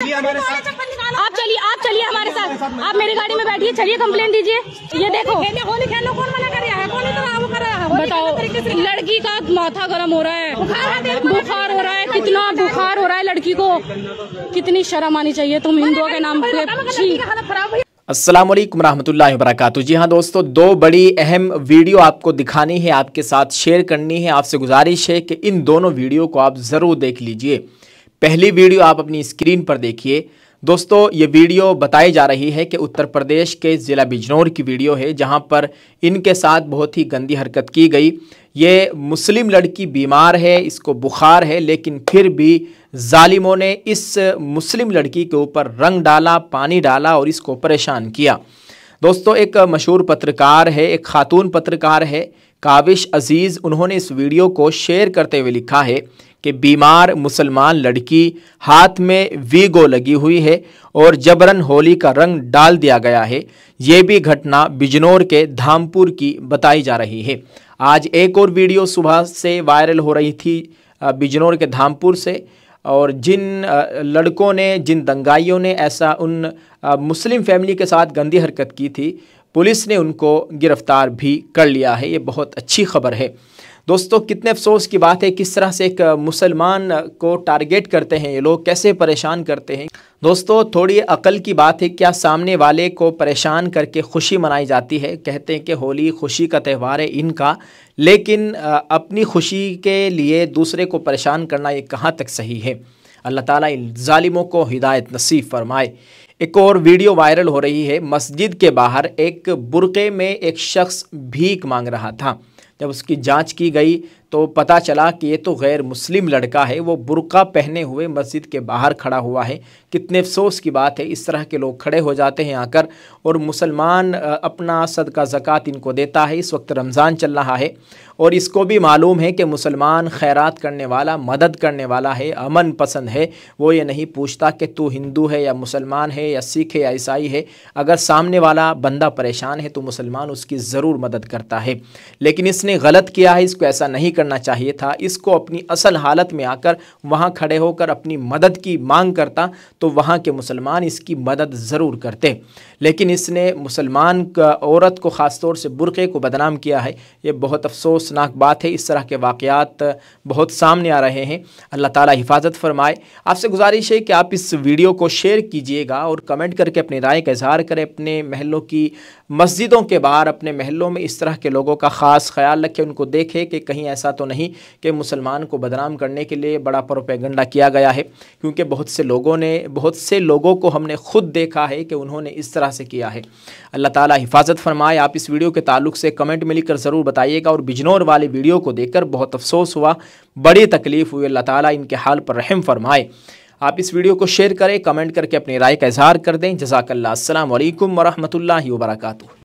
आप चलिए हमारे साथ, आप मेरी गाड़ी में बैठिए, चलिए कंप्लेन दीजिए। ये देखो होली खेलो, कौन मना कर रहा है? कौन कर रहा है? बताओ, लड़की का माथा गर्म हो रहा है, बुखार हो रहा है, कितना बुखार हो रहा है लड़की को। कितनी शर्म आनी चाहिए तुम हिंदुओं के नाम पे। अस्सलाम वालेकुम रहमतुल्लाहि व बरकातुहू। जी हाँ दोस्तों, दो बड़ी अहम वीडियो आपको दिखानी है, आपके साथ शेयर करनी है। आपसे गुजारिश है कि इन दोनों वीडियो को आप ज़रूर देख लीजिए। पहली वीडियो आप अपनी स्क्रीन पर देखिए। दोस्तों, ये वीडियो बताई जा रही है कि उत्तर प्रदेश के ज़िला बिजनौर की वीडियो है, जहां पर इनके साथ बहुत ही गंदी हरकत की गई। ये मुस्लिम लड़की बीमार है, इसको बुखार है, लेकिन फिर भी जालिमों ने इस मुस्लिम लड़की के ऊपर रंग डाला, पानी डाला और इसको परेशान किया। दोस्तों, एक मशहूर पत्रकार है, एक खातून पत्रकार है, काविश अजीज़, उन्होंने इस वीडियो को शेयर करते हुए लिखा है कि बीमार मुसलमान लड़की हाथ में वीगो लगी हुई है और जबरन होली का रंग डाल दिया गया है। ये भी घटना बिजनौर के धामपुर की बताई जा रही है। आज एक और वीडियो सुबह से वायरल हो रही थी बिजनौर के धामपुर से, और जिन लड़कों ने, जिन दंगाइयों ने ऐसा उन मुस्लिम फैमिली के साथ गंदी हरकत की थी, पुलिस ने उनको गिरफ्तार भी कर लिया है। ये बहुत अच्छी खबर है। दोस्तों, कितने अफसोस की बात है किस तरह से एक मुसलमान को टारगेट करते हैं ये लोग, कैसे परेशान करते हैं। दोस्तों, थोड़ी अकल की बात है, क्या सामने वाले को परेशान करके खुशी मनाई जाती है? कहते हैं कि होली खुशी का त्यौहार है इनका, लेकिन अपनी खुशी के लिए दूसरे को परेशान करना ये कहाँ तक सही है? अल्लाह ताला इन जालिमों को हिदायत नसीब फरमाए। एक और वीडियो वायरल हो रही है। मस्जिद के बाहर एक बुर्के में एक शख्स भीख मांग रहा था। जब उसकी जांच की गई तो पता चला कि ये तो गैर मुस्लिम लड़का है, वो बुर्का पहने हुए मस्जिद के बाहर खड़ा हुआ है। कितने अफसोस की बात है, इस तरह के लोग खड़े हो जाते हैं आकर, और मुसलमान अपना सदका ज़कात इनको देता है। इस वक्त रमज़ान चल रहा है और इसको भी मालूम है कि मुसलमान खैरात करने वाला, मदद करने वाला है, अमन पसंद है। वो ये नहीं पूछता कि तू हिंदू है या मुसलमान है या सिख है या ईसाई है। अगर सामने वाला बंदा परेशान है तो मुसलमान उसकी ज़रूर मदद करता है। लेकिन इसने गलत किया है, इसको ऐसा नहीं करना चाहिए था। इसको अपनी असल हालत में आकर वहाँ खड़े होकर अपनी मदद की मांग करता तो वहाँ के मुसलमान इसकी मदद ज़रूर करते। लेकिन इसने मुसलमान औरत को ख़ास तौर से बुर्क़े को बदनाम किया है। ये बहुत अफसोसनाक बात है। इस तरह के वाक़यात बहुत सामने आ रहे हैं। अल्लाह ताला हिफाजत फरमाए। आपसे गुजारिश है कि आप इस वीडियो को शेयर कीजिएगा और कमेंट करके अपनी राय का इजहार करें। अपने महलों की मस्जिदों के बाहर, अपने महलों में इस तरह के लोगों का ख़ास ख्याल रखें। उनको देखें कि कहीं ऐसा तो नहीं कि मुसलमान को बदनाम करने के लिए बड़ा प्रोपेगेंडा किया गया है, क्योंकि बहुत से लोगों को हमने खुद देखा है कि उन्होंने इस तरह से किया है। अल्लाह ताला हिफाजत फरमाए। आप इस वीडियो के ताल्लुक से कमेंट में लिखकर ज़रूर बताइएगा। और बिजनौर वाली वीडियो को देखकर बहुत अफसोस हुआ, बड़ी तकलीफ़ हुई। अल्लाह ताला इनके हाल पर रहम फरमाए। आप इस वीडियो को शेयर करें, कमेंट करके अपनी राय का इजहार कर दें। जज़ाकल्लाह। अस्सलाम वालेकुम व रहमतुल्लाहि व बरकातुहू।